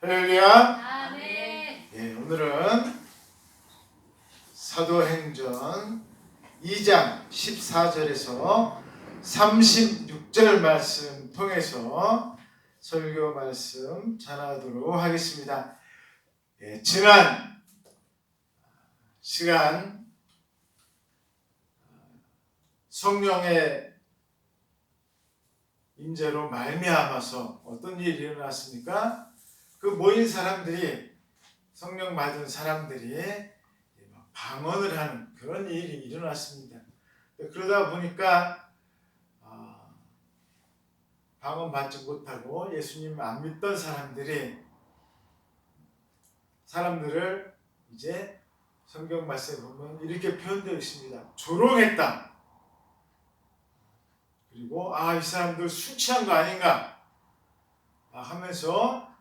할렐루야. 아멘. 예, 오늘은 사도행전 2장 14절에서 36절 말씀 통해서 설교 말씀 전하도록 하겠습니다. 예, 지난 시간 성령의 임재로 말미암아서 어떤 일이 일어났습니까? 그 모인 사람들이, 성령 받은 사람들이 방언을 하는 그런 일이 일어났습니다. 그러다 보니까 방언 받지 못하고 예수님 안 믿던 사람들을 이제 성경 말씀에 보면 이렇게 표현되어 있습니다. 조롱했다. 그리고 이 사람들 술 취한 거 아닌가 하면서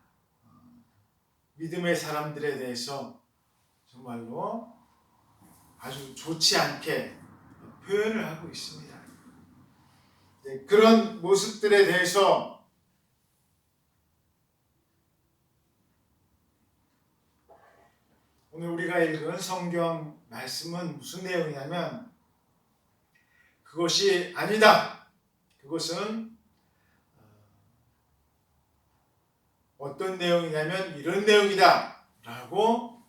믿음의 사람들에 대해서 정말로 아주 좋지 않게 표현을 하고 있습니다. 네, 그런 모습들에 대해서 오늘 우리가 읽은 성경 말씀은 무슨 내용이냐면, 그것이 아니다. 그것은 어떤 내용이냐면 이런 내용이다 라고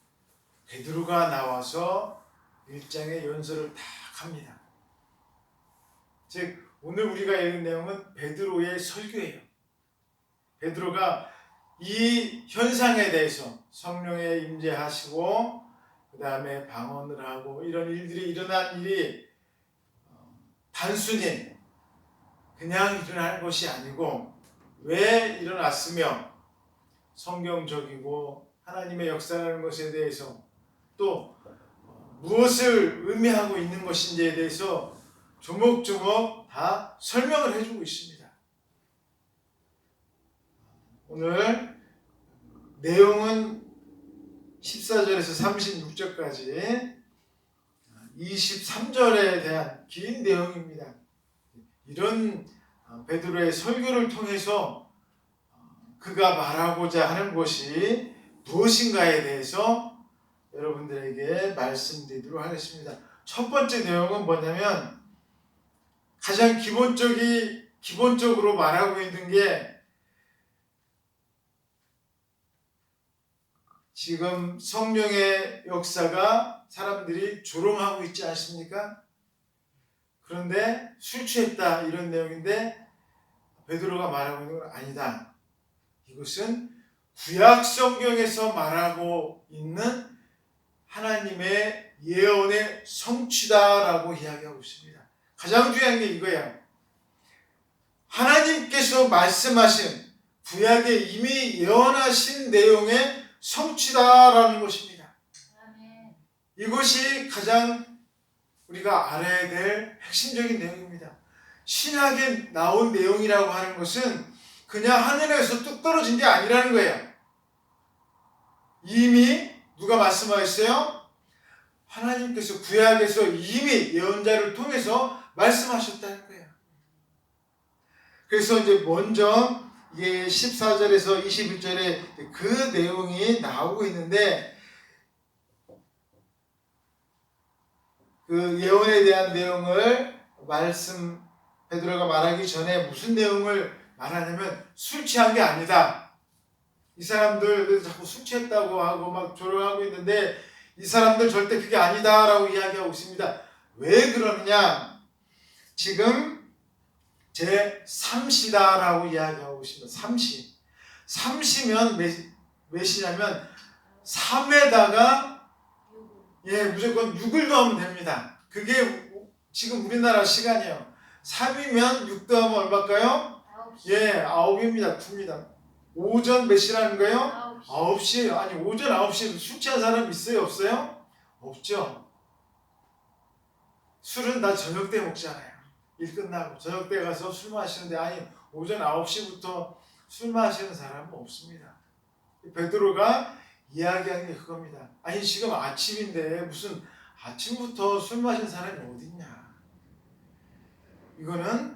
베드로가 나와서 일장의 연설을 딱 합니다. 즉 오늘 우리가 읽은 내용은 베드로의 설교예요. 베드로가 이 현상에 대해서, 성령의 임재하시고 그 다음에 방언을 하고 이런 일들이 일어난 일이 단순히 그냥 일어날 것이 아니고 왜 일어났으며 성경적이고 하나님의 역사라는 것에 대해서 또 무엇을 의미하고 있는 것인지에 대해서 조목조목 다 설명을 해주고 있습니다. 오늘 내용은 14절에서 36절까지 23절에 대한 긴 내용입니다. 이런 베드로의 설교를 통해서 그가 말하고자 하는 것이 무엇인가에 대해서 여러분들에게 말씀드리도록 하겠습니다. 첫 번째 내용은 뭐냐면, 가장 기본적으로 말하고 있는 게, 지금 성령의 역사가 사람들이 조롱하고 있지 않습니까? 그런데 술 취했다 이런 내용인데 베드로가 말하고 있는 건 아니다. 이것은 구약 성경에서 말하고 있는 하나님의 예언의 성취다라고 이야기하고 있습니다. 가장 중요한 게 이거야. 하나님께서 말씀하신, 구약에 이미 예언하신 내용의 성취다라는 것입니다. 이것이 가장 우리가 알아야 될 핵심적인 내용입니다. 신약에 나온 내용이라고 하는 것은 그냥 하늘에서 뚝 떨어진 게 아니라는 거예요. 이미 누가 말씀하셨어요? 하나님께서 구약에서 이미 예언자를 통해서 말씀하셨다는 거예요. 그래서 이제 먼저 이게 14절에서 21절에 그 내용이 나오고 있는데, 그 예언에 대한 내용을 베드로가 말하기 전에 무슨 내용을 말하냐면, 술 취한 게 아니다. 이 사람들 자꾸 술 취했다고 하고 막 조롱하고 있는데 이 사람들 절대 그게 아니다라고 이야기하고 있습니다. 왜 그러느냐? 지금 제3시다라고 이야기하고 있습니다. 3시면 몇이냐면 3에다가 무조건 6을 더하면 됩니다. 그게 지금 우리나라 시간이에요. 3이면 6 더하면 얼마일까요? 9입니다. 9입니다. 오전 몇 시라는 거예요? 9시에요. 아니, 오전 9시에 술 취한 사람 있어요? 없어요? 없죠. 술은 다 저녁 때 먹잖아요. 일 끝나고 저녁 때 가서 술 마시는데, 아니 오전 9시부터 술 마시는 사람은 없습니다. 베드로가 이야기하는 게 그겁니다. 아니 지금 아침인데 무슨 아침부터 술 마신 사람이 어딨냐. 이거는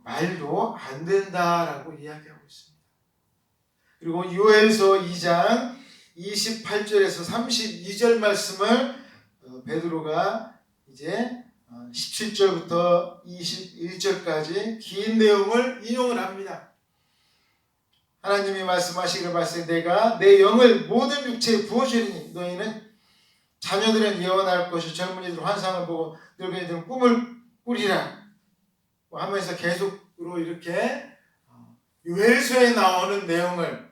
말도 안 된다라고 이야기하고 있습니다. 그리고 요엘서 2장 28절에서 32절 말씀을 베드로가 이제 17절부터 21절까지 긴 내용을 인용을 합니다. 하나님이 말씀하시기를 말씀에 내가 내 영을 모든 육체에 부어주리니 너희는 자녀들은 예언할 것이 젊은이들은 환상을 보고 늙은이들은 꿈을 꾸리라 하면서 계속으로 이렇게 요엘서에 나오는 내용을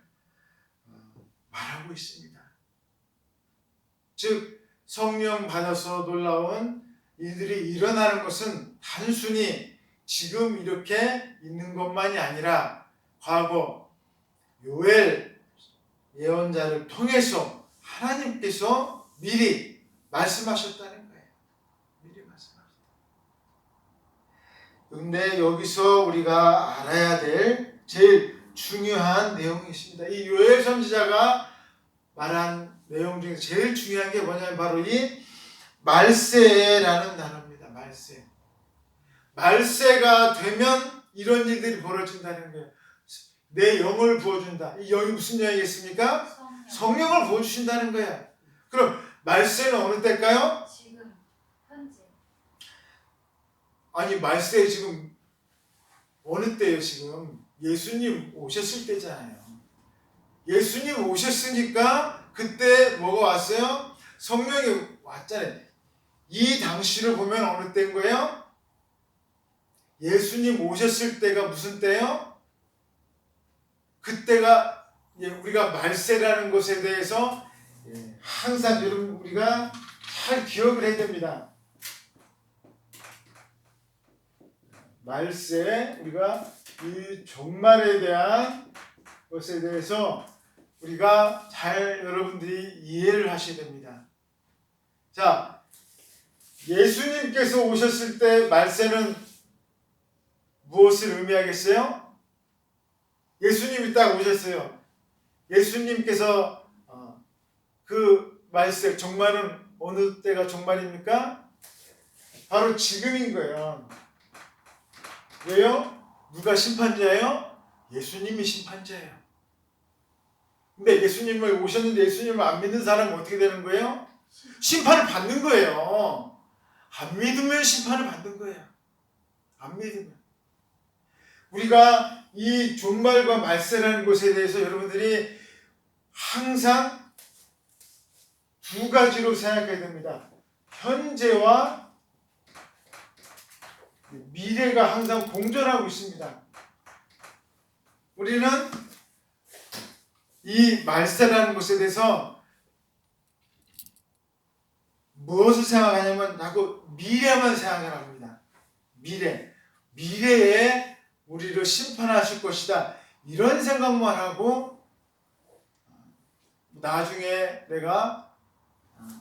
말하고 있습니다. 즉 성령 받아서 놀라운 일들이 일어나는 것은 단순히 지금 이렇게 있는 것만이 아니라 과거 요엘 예언자를 통해서 하나님께서 미리 말씀하셨다는 거예요. 미리 말씀하셨다. 그런데 여기서 우리가 알아야 될 제일 중요한 내용이 있습니다. 이 요엘 선지자가 말한 내용 중에 제일 중요한 게 뭐냐면 바로 이 말세라는 단어입니다. 말세. 말세가 되면 이런 일들이 벌어진다는 거예요. 내 영을 부어준다. 이 영이 무슨 영이겠습니까? 성령을 부어주신다는 거예요. 그럼 말세는 어느 때일까요? 지금 현재. 아니 말세 지금 어느 때예요? 지금 예수님 오셨을 때잖아요. 예수님 오셨으니까 그때 뭐가 왔어요? 성령이 왔잖아요. 이 당시를 보면 어느 때인 거예요? 예수님 오셨을 때가 무슨 때예요? 그때가 우리가 말세라는 것에 대해서 항상 여러분 우리가 잘 기억을 해야 됩니다. 말세 우리가 이 종말에 대한 것에 대해서 우리가 잘 여러분들이 이해를 하셔야 됩니다. 자, 예수님께서 오셨을 때 말세는 무엇을 의미하겠어요? 예수님이 딱 오셨어요. 예수님께서 그 말세 종말은 어느 때가 종말입니까? 바로 지금인 거예요. 왜요? 누가 심판자예요? 예수님이 심판자예요. 근데 예수님을 오셨는데 예수님을 안 믿는 사람은 어떻게 되는 거예요? 심판을 받는 거예요. 안 믿으면 심판을 받는 거예요. 안 믿으면. 우리가 이 종말과 말세라는 것에 대해서 여러분들이 항상 두 가지로 생각해야 됩니다. 현재와 미래가 항상 공존하고 있습니다. 우리는 이 말세라는 것에 대해서 무엇을 생각하냐면 자꾸 미래만 생각을 합니다. 미래에 우리를 심판하실 것이다. 이런 생각만 하고 나중에 내가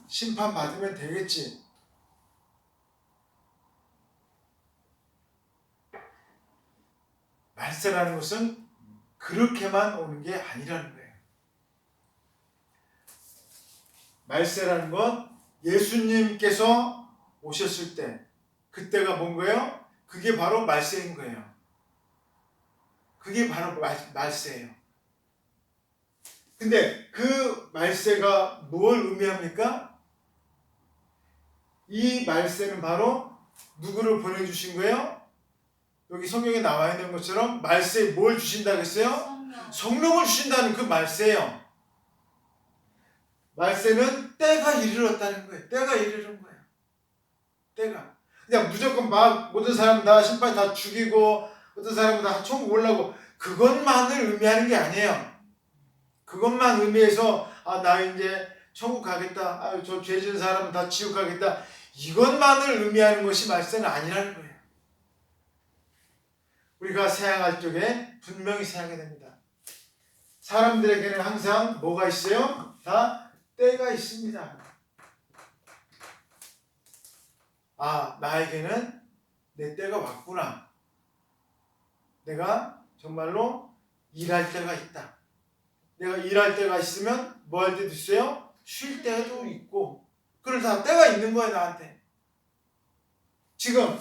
심판받으면 되겠지. 말세라는 것은 그렇게만 오는 게 아니라는 거예요. 말세라는 건 예수님께서 오셨을 때 그때가 뭔 거예요? 그게 바로 말세인 거예요. 그게 바로 말세예요. 근데 그 말세가 뭘 의미합니까? 이 말세는 바로 누구를 보내주신 거예요? 여기 성경에 나와 있는 것처럼 말세에 뭘 주신다고 했어요? 성령을 주신다는 그 말세예요. 말세는 때가 이르렀다는 거예요. 때가 이르는 거예요. 때가. 그냥 무조건 막 모든 사람 다 심판 다 죽이고 어떤 사람은 다 천국 올라고 그것만을 의미하는 게 아니에요. 그것만 의미해서 나 이제 천국 가겠다. 저 죄 지은 사람은 다 지옥 가겠다. 이것만을 의미하는 것이 말세는 아니라는 거예요. 우리가 생각할 적에 분명히 생각해야 됩니다. 사람들에게는 항상 뭐가 있어요? 다 때가 있습니다. 나에게는 내 때가 왔구나. 내가 정말로 일할 때가 있다. 내가 일할 때가 있으면 뭐 할 때도 있어요? 쉴 때도 있고. 그걸 다 때가 있는 거예요, 나한테. 지금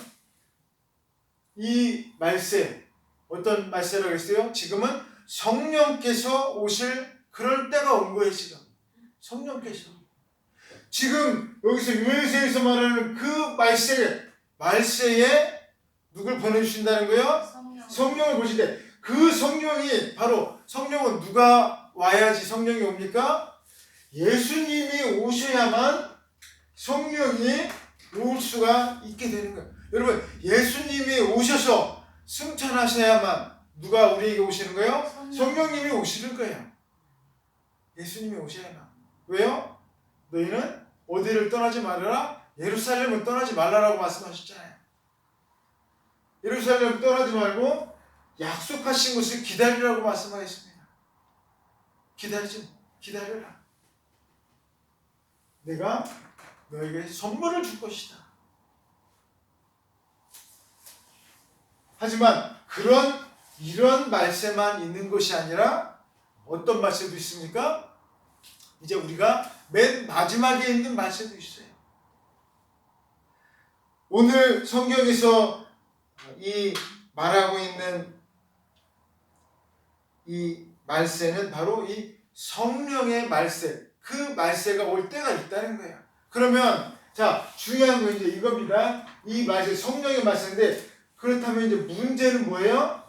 이 말세, 어떤 말세라고 했어요? 지금은 성령께서 오실 그럴 때가 온 거예요. 지금 성령께서 지금 여기서 요에서에서 말하는 그 말세에 누굴 보내주신다는 거예요? 성령을 보시되 그 성령이 바로 성령은 누가 와야지 성령이 옵니까? 예수님이 오셔야만 성령이 올 수가 있게 되는 거예요. 여러분 예수님이 오셔서 승천하셔야만 누가 우리에게 오시는 거예요? 성령님이 오시는 거예요. 예수님이 오셔야만. 왜요? 너희는 어디를 떠나지 말아라? 예루살렘을 떠나지 말라라고 말씀하셨잖아요. 예루살렘을 떠나지 말고 약속하신 것을 기다리라고 말씀하셨습니다. 기다려라. 내가 너에게 선물을 줄 것이다. 하지만 이런 말세만 있는 것이 아니라 어떤 말세도 있습니까? 이제 우리가 맨 마지막에 있는 말세도 있어요. 오늘 성경에서 이 말하고 있는 이 말세는 바로 이 성령의 말세, 그 말세가 올 때가 있다는 거예요. 그러면 자 중요한 건 이제 이겁니다. 이 말세, 성령의 말세인데 그렇다면 이제 문제는 뭐예요?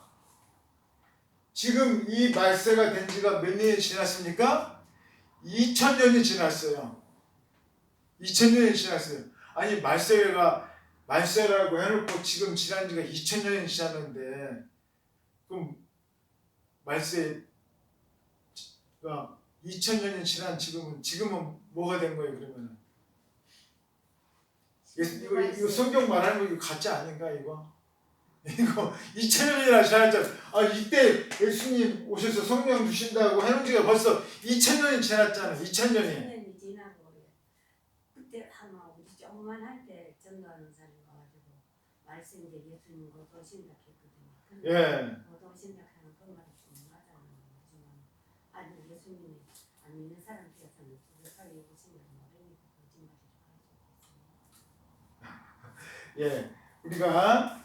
지금 이 말세가 된 지가 몇 년이 지났습니까? 2000년이 지났어요. 2000년이 지났어요. 아니 말세라고 해놓고 지금 지난 지가 2000년이 지났는데 그럼 말세가 2000년이 지난 지금은 뭐가 된 거예요? 그러면 이거 성경 말하는 거 이거 가짜 아닌가 이거 2000년이나 지났잖아. 이때 예수님 오셔서 성령 주신다고 해놓은 지가 벌써 2000년이 지났잖아. 2000년이 지나고 그때 아마 우리 조금만 할 때 전도하는 사람 가가지고 말씀 이제 예수님 곧 오신다 했거든요. 예. 곧 오신다 하는 그 말이 좀 맞아요. 하지만 아직 예수님이 안 믿는 사람들한테는 그 사이에 오신다 모르니까 거짓말이 할 수 있어요. 예. 우리가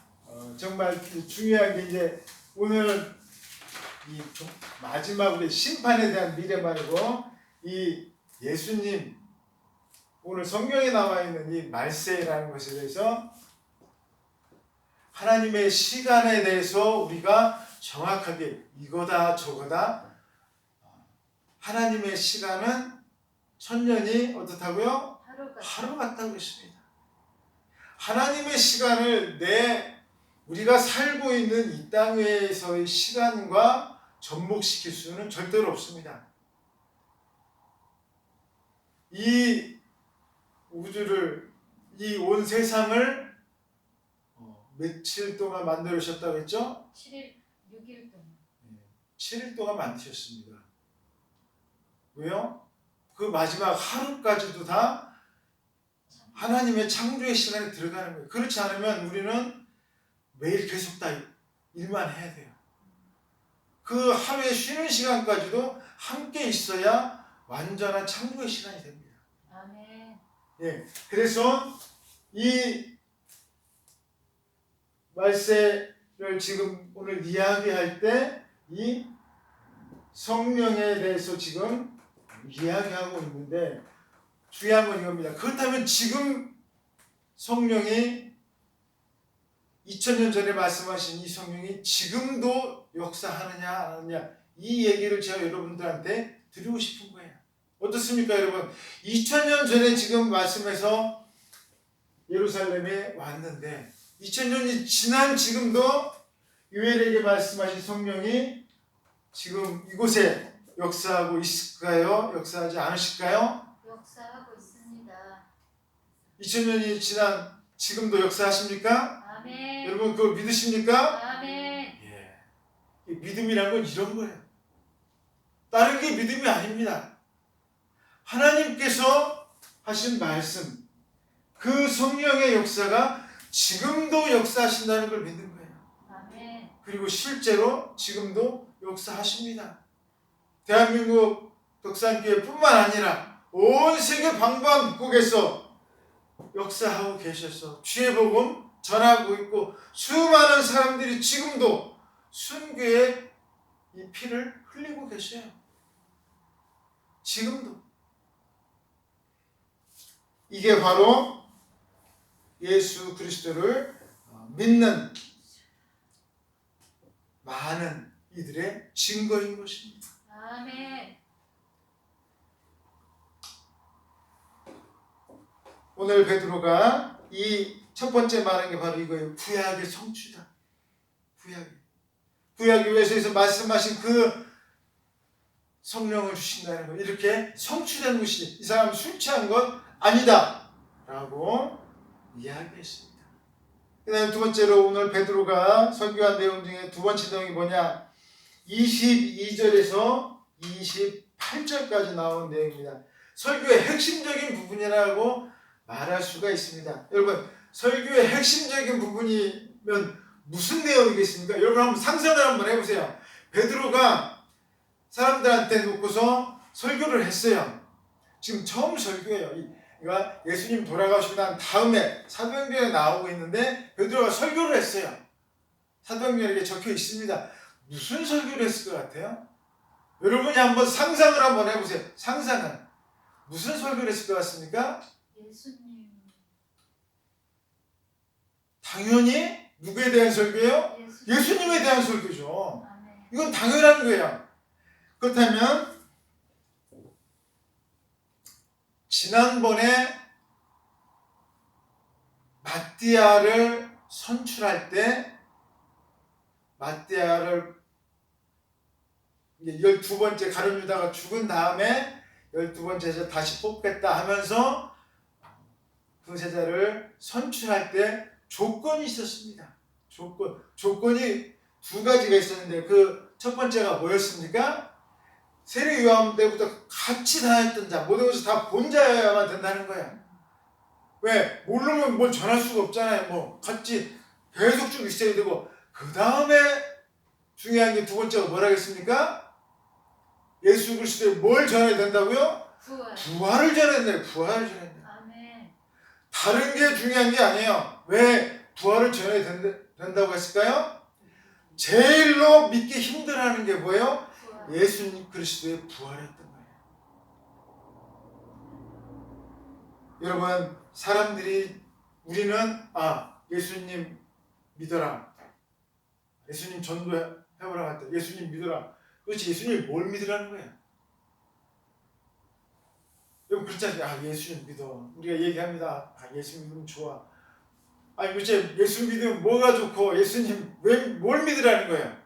정말 중요한 게 이제 오늘 이 마지막으로 심판에 대한 미래만이고 이 예수님 오늘 성경에 나와 있는 이 말세라는 것에 대해서 하나님의 시간에 대해서 우리가 정확하게 이거다 저거다 하나님의 시간은 1000년이 어떻다고요? 하루 같다고 했습니다. 하나님의 시간을 우리가 살고 있는 이 땅에서의 시간과 접목시킬 수는 절대로 없습니다. 이 우주를, 이 온 세상을 며칠 동안 만들으셨다고 했죠? 6일 동안. 7일 동안 만드셨습니다. 왜요? 그 마지막 하루까지도 다 하나님의 창조의 시간에 들어가는 거예요. 그렇지 않으면 우리는 매일 계속 다 일만 해야 돼요. 그 하루에 쉬는 시간까지도 함께 있어야 완전한 창조의 시간이 됩니다. 아멘. 예, 그래서 이 말세를 지금 오늘 이야기할 때 이 성령에 대해서 지금 이야기하고 있는데 중요한 건 이겁니다. 그렇다면 지금 성령이 2000년 전에 말씀하신 이 성령이 지금도 역사하느냐 안 하느냐 이 얘기를 제가 여러분들한테 드리고 싶은 거예요. 어떻습니까 여러분? 2000년 전에 지금 말씀해서 예루살렘에 왔는데 2000년이 지난 지금도 유엘에게 말씀하신 성령이 지금 이곳에 역사하고 있을까요? 역사하지 않으실까요? 역사하고 있습니다. 2000년이 지난 지금도 역사하십니까? 아멘. 여러분 그걸 믿으십니까? 아멘. 예. 믿음이란 건 이런 거예요. 다른 게 믿음이 아닙니다. 하나님께서 하신 말씀, 그 성령의 역사가 지금도 역사하신다는 걸 믿는 거예요. 아멘. 그리고 실제로 지금도 역사하십니다. 대한민국 덕산교회뿐만 아니라 온 세계 방방곡곡에서 역사하고 계셔서 주의 복음 전하고 있고 수많은 사람들이 지금도 순교의 이 피를 흘리고 계셔요. 지금도. 이게 바로 예수 그리스도를 믿는 많은 이들의 증거인 것입니다. 아멘. 오늘 베드로가 이 첫 번째 말한 게 바로 이거예요. 구약의 성취다. 구약의 외서에서 말씀하신 그 성령을 주신다는 거, 이렇게 성취된 것이 이 사람 술 취한 것 아니다 라고 이야기했습니다. 그 다음에 두 번째로 오늘 베드로가 설교한 내용 중에 두 번째 내용이 뭐냐, 22절에서 28절까지 나온 내용입니다. 설교의 핵심적인 부분이라고 말할 수가 있습니다. 여러분, 설교의 핵심적인 부분이면 무슨 내용이겠습니까? 여러분 한번 상상을 한번 해보세요. 베드로가 사람들한테 놓고서 설교를 했어요. 지금 처음 설교예요. 이거 예수님 돌아가시고 난 다음에 사도행전에 나오고 있는데 베드로가 설교를 했어요. 사도행전에 적혀 있습니다. 무슨 설교를 했을 것 같아요? 여러분이 한번 상상을 한번 해보세요. 상상은 무슨 설교를 했을 것 같습니까? 예수님. 당연히 누구에 대한 설교예요? 예수님에 대한 설교죠. 아멘. 이건 당연한 거예요. 그렇다면 지난번에 마띠아를 선출할 때 마띠아를 12번째 가룟 유다가 죽은 다음에 12번째 제자 다시 뽑겠다 하면서 그 제자를 선출할 때 조건이 있었습니다. 조건이 두 가지가 있었는데 그 첫 번째가 뭐였습니까? 세례 요한 때부터 같이 다녔던 자, 모든 것을 다 본 자여야만 된다는 거야. 왜? 모르면 뭘 전할 수가 없잖아요. 뭐 같이 계속 쭉 있어야 되고, 그 다음에 중요한 게 두 번째가 뭐라겠습니까? 예수 그리스도에 뭘 전해야 된다고요? 부활을 전해야 돼요. 부활을 전해야 돼요. 아멘. 다른 게 중요한 게 아니에요. 왜 부활을 전해야 된다고 했을까요? 제일로 믿기 힘들어하는 게 뭐예요? 부활. 예수님 그리스도의 부활했던 거예요. 여러분, 사람들이 우리는 예수님 믿어라, 예수님 전도해보라 할때 예수님 믿어라. 그렇지, 예수님 뭘 믿으라는 거야? 여러분 그렇지 않아요? 예수님 믿어. 우리가 얘기합니다. 예수 믿으면 좋아. 그렇지, 예수 믿으면 뭐가 좋고 예수님 뭘 믿으라는 거예요?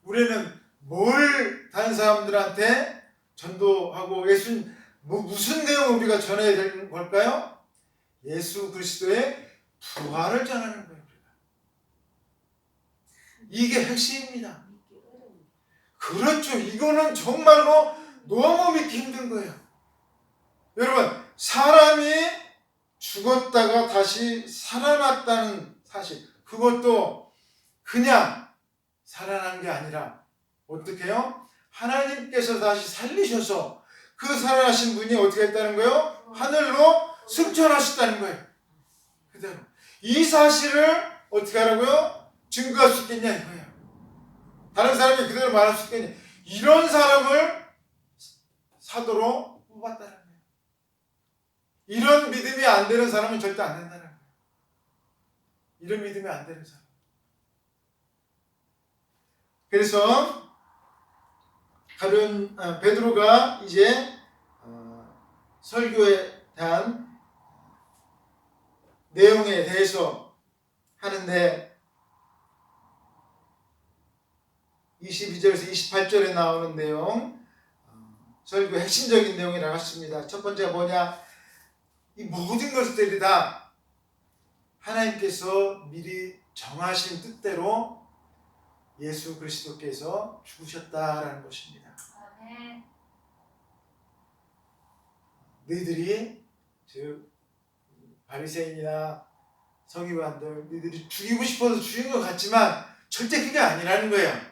우리는 뭘 다른 사람들한테 전도하고 예수님 무슨 내용을 우리가 전해야 되는 걸까요? 예수 그리스도의 부활을 전하는 거예요. 이게 핵심입니다. 그렇죠. 이거는 정말로 너무 믿기 힘든 거예요. 여러분, 사람이 죽었다가 다시 살아났다는 사실, 그것도 그냥 살아난 게 아니라 어떻게 해요? 하나님께서 다시 살리셔서 그 살아나신 분이 어떻게 했다는 거예요? 하늘로 승천하셨다는 거예요. 그대로. 이 사실을 어떻게 하라고요? 증거할 수 있겠냐 이거예요. 다른 사람이 그대로 말할 수 있겠냐. 이런 사람을 사도로 뽑았다는 거예요. 이런 믿음이 안 되는 사람은 절대 안 된다는 거예요. 이런 믿음이 안 되는 사람. 그래서 베드로가 이제 설교에 대한 내용에 대해서 하는데 22절에서 28절에 나오는 내용, 설교 핵심적인 내용이라고 했습니다. 첫 번째가 뭐냐? 이 모든 것들이 다 하나님께서 미리 정하신 뜻대로 예수 그리스도께서 죽으셨다라는 것입니다. 아멘. 너희들이 즉 바리새인이나 서기관들, 너희들이 죽이고 싶어서 죽인 것 같지만 절대 그게 아니라는 거예요.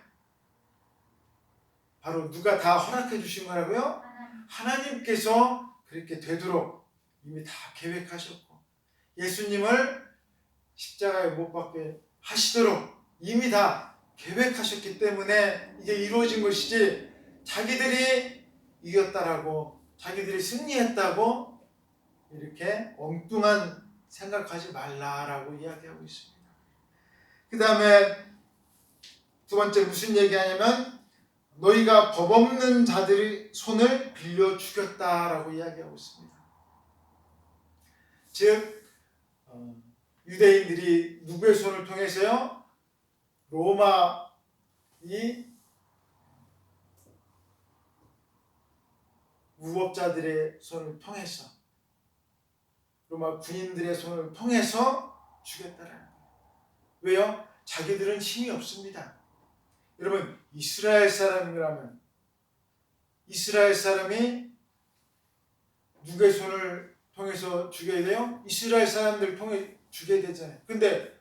바로 누가 다 허락해 주신 거라고요? 하나님께서 그렇게 되도록 이미 다 계획하셨고, 예수님을 십자가에 못 박게 하시도록 이미 다 계획하셨기 때문에 이게 이루어진 것이지 자기들이 이겼다라고 자기들이 승리했다고 이렇게 엉뚱한 생각하지 말라라고 이야기하고 있습니다. 그 다음에 두 번째 무슨 얘기하냐면 너희가 법 없는 자들의 손을 빌려 죽였다라고 이야기하고 있습니다. 즉 유대인들이 누구의 손을 통해서요? 로마 이 무법자들의 손을 통해서 로마 군인들의 손을 통해서 죽였다라는 거예요. 왜요? 자기들은 힘이 없습니다. 여러분 이스라엘 사람이라면 이스라엘 사람이 누구의 손을 통해서 죽여야 돼요? 이스라엘 사람들 통해 죽여야 되잖아요. 근데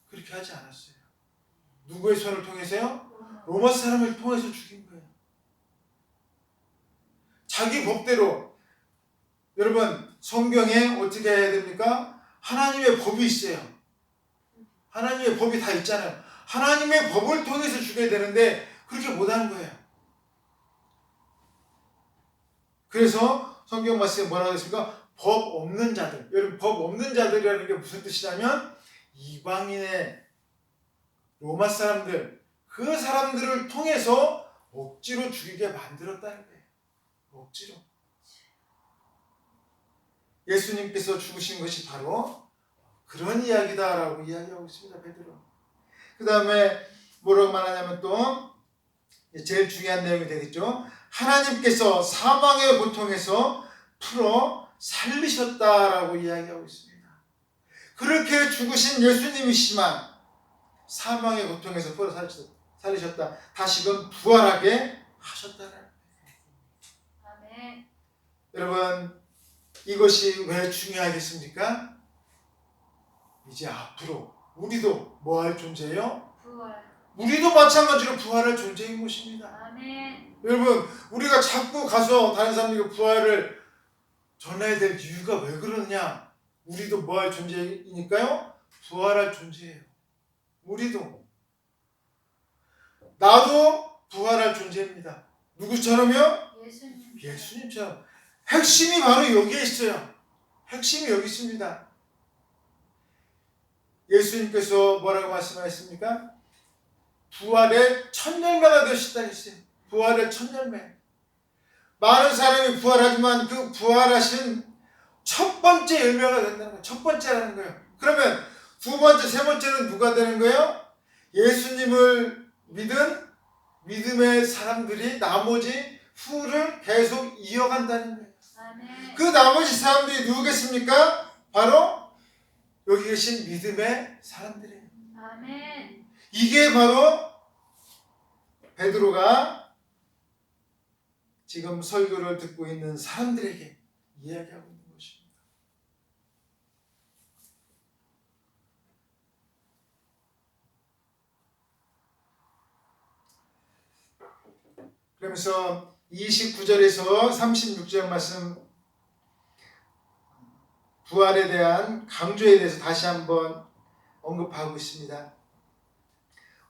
그렇게 하지 않았어요. 누구의 손을 통해서요? 로마 사람을 통해서 죽인 거예요. 자기 법대로. 여러분 성경에 어떻게 해야 됩니까? 하나님의 법이 있어요. 하나님의 법이 다 있잖아요. 하나님의 법을 통해서 죽여야 되는데 그렇게 못하는 거예요. 그래서 성경 말씀에 뭐라고 했습니까? 법 없는 자들. 여러분 법 없는 자들이라는 게 무슨 뜻이냐면 이방인의 로마 사람들, 그 사람들을 통해서 억지로 죽이게 만들었다는 거예요. 억지로. 예수님께서 죽으신 것이 바로 그런 이야기다라고 이야기하고 있습니다. 베드로. 그 다음에 뭐라고 말하냐면 또 제일 중요한 내용이 되겠죠. 하나님께서 사망의 고통에서 풀어 살리셨다라고 이야기하고 있습니다. 그렇게 죽으신 예수님이시만 사망의 고통에서 풀어 살리셨다. 다시금 부활하게 하셨다는 거예요. 아멘. 여러분 이것이 왜 중요하겠습니까? 이제 앞으로 우리도 뭐 할 존재예요? 부활. 우리도 마찬가지로 부활할 존재인 것입니다. 아멘. 여러분 우리가 자꾸 가서 다른 사람들에게 부활을 전해야 될 이유가 왜 그러느냐? 우리도 뭐 할 존재이니까요? 부활할 존재예요. 우리도. 나도 부활할 존재입니다. 누구처럼요? 예수님. 예수님처럼. 핵심이 바로 여기에 있어요. 핵심이 여기 있습니다. 예수님께서 뭐라고 말씀하셨습니까? 부활의 첫 열매가 되셨다 했어요. 부활의 첫 열매. 많은 사람이 부활하지만 그 부활하신 첫 번째 열매가 된다는 거예요. 첫 번째라는 거예요. 그러면 두 번째, 세 번째는 누가 되는 거예요? 예수님을 믿은 믿음의 사람들이 나머지 후를 계속 이어간다는 거예요. 아멘. 그 나머지 사람들이 누구겠습니까? 바로 여기 계신 믿음의 사람들이에요. 아멘. 이게 바로 베드로가 지금 설교를 듣고 있는 사람들에게 이야기하고 있는 것입니다. 그러면서 29절에서 36절 말씀 부활에 대한 강조에 대해서 다시 한번 언급하고 있습니다.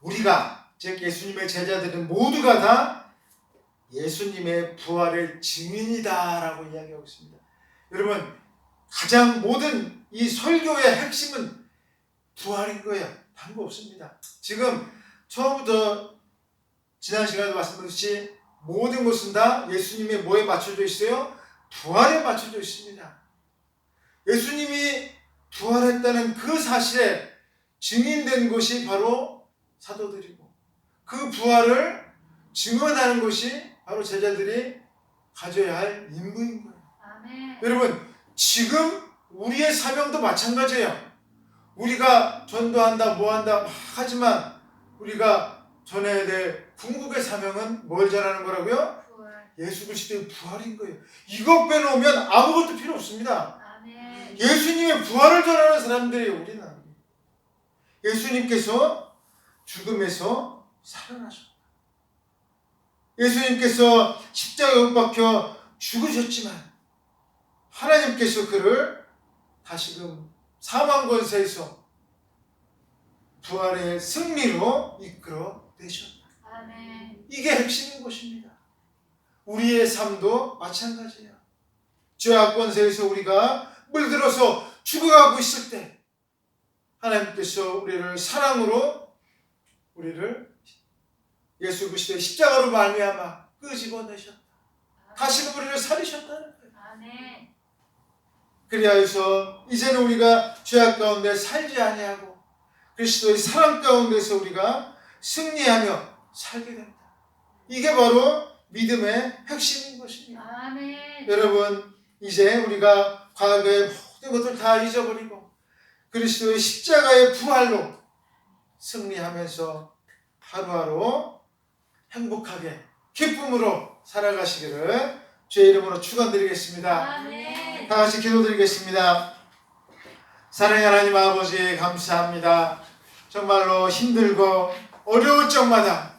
우리가 즉 예수님의 제자들은 모두가 다 예수님의 부활의 증인이다라고 이야기하고 있습니다. 여러분 가장 모든 이 설교의 핵심은 부활인 거예요. 다른 거 없습니다. 지금 처음부터 지난 시간에도 말씀드렸듯이 모든 것은 다 예수님의 뭐에 맞춰져 있어요? 부활에 맞춰져 있습니다. 예수님이 부활했다는 그 사실에 증인된 것이 바로 사도들이고 그 부활을 증언하는 것이 바로 제자들이 가져야 할 임무인 거예요. 아멘. 여러분 지금 우리의 사명도 마찬가지예요. 우리가 전도한다 뭐한다 하지만 우리가 전해야 될 궁극의 사명은 뭘 전하는 거라고요? 부활. 예수 그리스도의 부활인 거예요. 이것 빼놓으면 아무것도 필요 없습니다. 아멘. 예수님의 부활을 전하는 사람들이에요. 우리는 예수님께서 죽음에서 살아나셨다. 예수님께서 십자가에 못 박혀 죽으셨지만 하나님께서 그를 다시금 사망 권세에서 부활의 승리로 이끌어 되셨다. 아멘. 이게 핵심인 것입니다. 우리의 삶도 마찬가지예요. 죄악 권세에서 우리가 물들어서 죽어가고 있을 때 하나님께서 우리를 사랑으로 우리를 예수 그리스도의 십자가로 말미암아 끄집어내셨다. 다시금 우리를 살리셨다는 거예요. 아멘. 그리하여서 이제는 우리가 죄악 가운데 살지 아니하고 그리스도의 사랑 가운데서 우리가 승리하며 살게 됩니다. 이게 바로 믿음의 핵심인 것입니다. 아멘. 여러분, 이제 우리가 과거의 모든 것을 다 잊어버리고 그리스도의 십자가의 부활로 승리하면서 하루하루 행복하게 기쁨으로 살아가시기를 주의 이름으로 축원드리겠습니다. 아멘. 다 같이 기도드리겠습니다. 사랑의 하나님 아버지 감사합니다. 정말로 힘들고 어려울 적마다